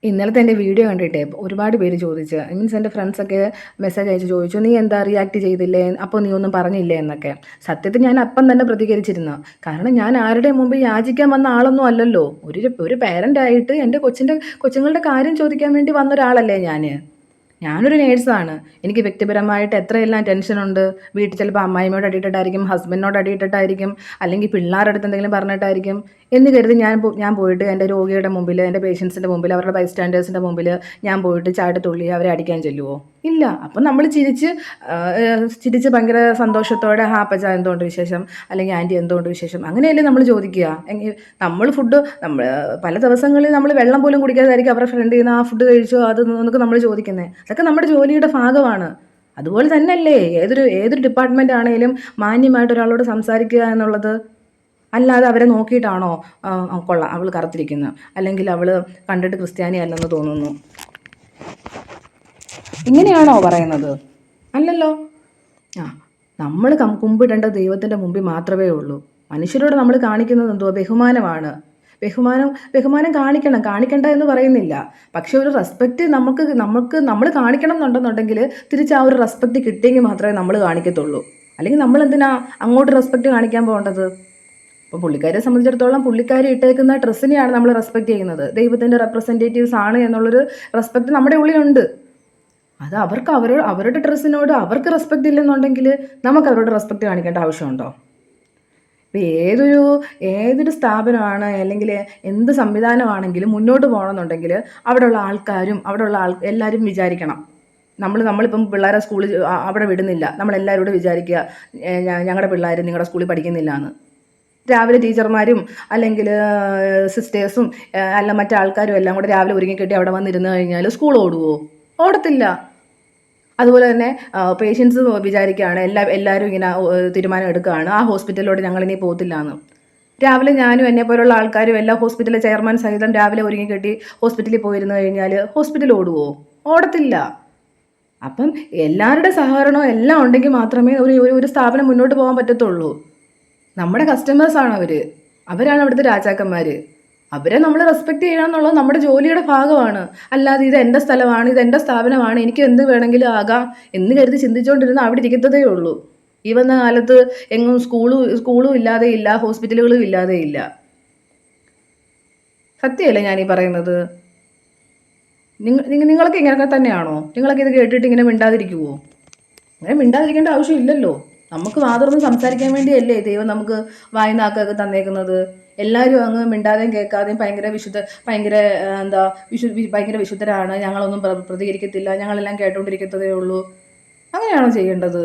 ഇന്നലത്തെ എൻ്റെ വീഡിയോ കണ്ടിട്ടേ ഒരുപാട് പേര് ചോദിച്ചു. മീൻസ് എൻ്റെ ഫ്രണ്ട്സൊക്കെ മെസ്സേജ് അയച്ച് ചോദിച്ചു, "നീ എന്താ റിയാക്ട് ചെയ്തില്ലേ? അപ്പോൾ നീ ഒന്നും പറഞ്ഞില്ലേ?" എന്നൊക്കെ. സത്യത്തിൽ ഞാൻ അപ്പം തന്നെ പ്രതികരിച്ചിരുന്നു. കാരണം ഞാൻ ആരുടെയും മുമ്പിൽ യാചിക്കാൻ വന്ന ആളൊന്നും അല്ലല്ലോ. ഒരു പേരൻ്റായിട്ട് എൻ്റെ കൊച്ചുങ്ങളുടെ കാര്യം ചോദിക്കാൻ വേണ്ടി വന്ന ഒരാളല്ലേ ഞാൻ. ഞാനൊരു നേഴ്സാണ്. എനിക്ക് വ്യക്തിപരമായിട്ട് എത്രയെല്ലാം ടെൻഷനുണ്ട്. വീട്ടിൽ ചിലപ്പോൾ അമ്മായിയമ്മയോട് അടിയിട്ടിട്ടായിരിക്കും, ഹസ്ബൻഡിനോട് അടിയിട്ടിട്ടായിരിക്കും, അല്ലെങ്കിൽ പിള്ളാരുടെ അടുത്ത് എന്തെങ്കിലും പറഞ്ഞിട്ടായിരിക്കും എന്ന് കരുതി ഞാൻ പോയിട്ട് എൻ്റെ രോഗിയുടെ മുമ്പിൽ, എൻ്റെ പേഷ്യൻസിൻ്റെ മുമ്പിൽ, അവരുടെ ബൈസ്റ്റാൻഡേഴ്സിൻ്റെ മുമ്പിൽ ഞാൻ പോയിട്ട് ചാടി തുള്ളി അവരെ അടിക്കാൻ ചെല്ലുമോ? ഇല്ല. അപ്പം നമ്മൾ ചിരിച്ച് ഭയങ്കര സന്തോഷത്തോടെ, "ഹാ അപ്പച്ചാ എന്തുകൊണ്ട് വിശേഷം?" അല്ലെങ്കിൽ "ആൻറ്റി എന്തുകൊണ്ട് വിശേഷം?" അങ്ങനെയല്ലേ നമ്മൾ ചോദിക്കുക. നമ്മൾ പല ദിവസങ്ങളിൽ നമ്മൾ വെള്ളം പോലും കുടിക്കാതായിരിക്കും അവരുടെ ഫ്രണ്ടിൽ നിന്ന് "ആ ഫുഡ് കഴിച്ചോ?" അത് എന്നൊക്കെ നമ്മൾ ചോദിക്കുന്നത്. അതൊക്കെ നമ്മുടെ ജോലിയുടെ ഭാഗമാണ്. അതുപോലെ തന്നെയല്ലേ ഏതൊരു ഡിപ്പാർട്ട്മെൻ്റ് ആണെങ്കിലും മാന്യമായിട്ട് ഒരാളോട് സംസാരിക്കുക എന്നുള്ളത്. അല്ലാതെ അവരെ നോക്കിയിട്ടാണോ കൊള്ളാം അവൾ കറുത്തിരിക്കുന്നു, അല്ലെങ്കിൽ അവൾ കണ്ടിട്ട് ക്രിസ്ത്യാനി അല്ലെന്ന് തോന്നുന്നു, ഇങ്ങനെയാണോ പറയുന്നത്? അല്ലല്ലോ. ആ നമ്മൾ കുമ്പിടേണ്ടത് ദൈവത്തിൻ്റെ മുമ്പിൽ മാത്രമേ ഉള്ളൂ. മനുഷ്യരോട് നമ്മൾ കാണിക്കുന്നത് എന്തുവാ? ബഹുമാനമാണ്. ബഹുമാനം കാണിക്കണ്ട എന്ന് പറയുന്നില്ല. പക്ഷെ ഒരു റെസ്പെക്റ്റ് നമ്മൾ കാണിക്കണം എന്നുണ്ടെന്നുണ്ടെങ്കിൽ തിരിച്ച് ആ ഒരു റെസ്പെക്റ്റ് കിട്ടിയെങ്കിൽ മാത്രമേ നമ്മൾ കാണിക്കത്തുള്ളൂ. അല്ലെങ്കിൽ നമ്മൾ എന്തിനാ അങ്ങോട്ട് റെസ്പെക്റ്റ് കാണിക്കാൻ പോകേണ്ടത്? അപ്പോൾ പുള്ളിക്കാരെ സംബന്ധിച്ചിടത്തോളം പുള്ളിക്കാരി ഇട്ടേക്കുന്ന ഡ്രസ്സിനെയാണ് നമ്മൾ റെസ്പെക്റ്റ് ചെയ്യുന്നത്. ദൈവത്തിൻ്റെ റെപ്രസെൻറ്റേറ്റീവ്സ് ആണ് എന്നുള്ളൊരു റെസ്പെക്റ്റ് നമ്മുടെ ഉള്ളിലുണ്ട്. അത് അവരുടെ ഡ്രസ്സിനോട് അവർക്ക് റെസ്പെക്റ്റ് ഇല്ലെന്നുണ്ടെങ്കിൽ നമുക്ക് അവരോട് റെസ്പെക്റ്റ് കാണിക്കേണ്ട ആവശ്യമുണ്ടോ? ഇപ്പോൾ ഏതൊരു സ്ഥാപനമാണ്, അല്ലെങ്കിൽ എന്ത് സംവിധാനമാണെങ്കിലും മുന്നോട്ട് പോകണമെന്നുണ്ടെങ്കിൽ അവിടെയുള്ള ആൾക്കാരും എല്ലാവരും വിചാരിക്കണം. നമ്മളിപ്പം പിള്ളേരെ സ്കൂളിൽ അവിടെ വിടുന്നില്ല, നമ്മളെല്ലാവരോടും വിചാരിക്കുക ഞങ്ങളുടെ പിള്ളേർ നിങ്ങളുടെ സ്കൂളിൽ പഠിക്കുന്നില്ല എന്ന്. രാവിലെ ടീച്ചർമാരും അല്ലെങ്കിൽ സിസ്റ്റേഴ്സും അല്ല മറ്റാൾക്കാരും എല്ലാം കൂടെ രാവിലെ ഒരുങ്ങിക്കെട്ടി അവിടെ വന്നിരുന്ന് കഴിഞ്ഞാൽ സ്കൂൾ ഓടുമോ? ഓടത്തില്ല. അതുപോലെ തന്നെ പേഷ്യൻസ് വിചാരിക്കുകയാണ് എല്ലാവരും ഇങ്ങനെ തീരുമാനം എടുക്കുകയാണ്, ആ ഹോസ്പിറ്റലിലോട്ട് ഞങ്ങളിനി പോകത്തില്ല എന്ന്. രാവിലെ ഞാനും എന്നെപ്പോലുള്ള ആൾക്കാരും എല്ലാ ഹോസ്പിറ്റലിലെ ചെയർമാൻ സഹിതം രാവിലെ ഒരുങ്ങിക്കെട്ടി ഹോസ്പിറ്റലിൽ പോയിരുന്നു കഴിഞ്ഞാൽ ഹോസ്പിറ്റൽ ഓടുമോ? ഓടത്തില്ല. അപ്പം എല്ലാവരുടെ സഹകരണവും എല്ലാം ഉണ്ടെങ്കിൽ മാത്രമേ ഒരു സ്ഥാപനം മുന്നോട്ട് പോകാൻ പറ്റത്തുള്ളൂ. നമ്മുടെ കസ്റ്റമേഴ്സാണ് അവരാണ് അവിടുത്തെ രാജാക്കന്മാർ. അവരെ നമ്മൾ റെസ്പെക്റ്റ് ചെയ്യണം എന്നുള്ളത് നമ്മുടെ ജോലിയുടെ ഭാഗമാണ്. അല്ലാതെ ഇത് എൻ്റെ സ്ഥലമാണ്, ഇത് എൻ്റെ സ്ഥാപനമാണ്, എനിക്ക് എന്ത് വേണമെങ്കിലും ആകാം എന്ന് കരുതി ചിന്തിച്ചുകൊണ്ടിരുന്ന അവിടെ ഇരിക്കത്തതേ ഉള്ളൂ. ഈ വന്ന കാലത്ത് എങ്ങും സ്കൂളും ഇല്ലാതെയില്ല, ഹോസ്പിറ്റലുകളും ഇല്ലാതെയില്ല. സത്യമല്ലേ ഞാനീ പറയുന്നത്? നിങ്ങളൊക്കെ ഇങ്ങനെയൊക്കെ തന്നെയാണോ? നിങ്ങളൊക്കെ ഇത് കേട്ടിട്ട് ഇങ്ങനെ മിണ്ടാതിരിക്കുമോ? അങ്ങനെ മിണ്ടാതിരിക്കേണ്ട ആവശ്യമില്ലല്ലോ. നമുക്ക് വാതുറന്ന് സംസാരിക്കാൻ വേണ്ടിയല്ലേ ദൈവം നമുക്ക് വായ്നാക്കൊക്കെ തന്നേക്കുന്നത്. എല്ലാവരും അങ്ങ് മിണ്ടാതെയും കേൾക്കാതെയും ഭയങ്കര വിശുദ്ധരാണ്, ഞങ്ങളൊന്നും പ്രതികരിക്കത്തില്ല, ഞങ്ങളെല്ലാം കേട്ടോണ്ടിരിക്കത്തതേ ഉള്ളൂ. അങ്ങനെയാണോ ചെയ്യേണ്ടത്?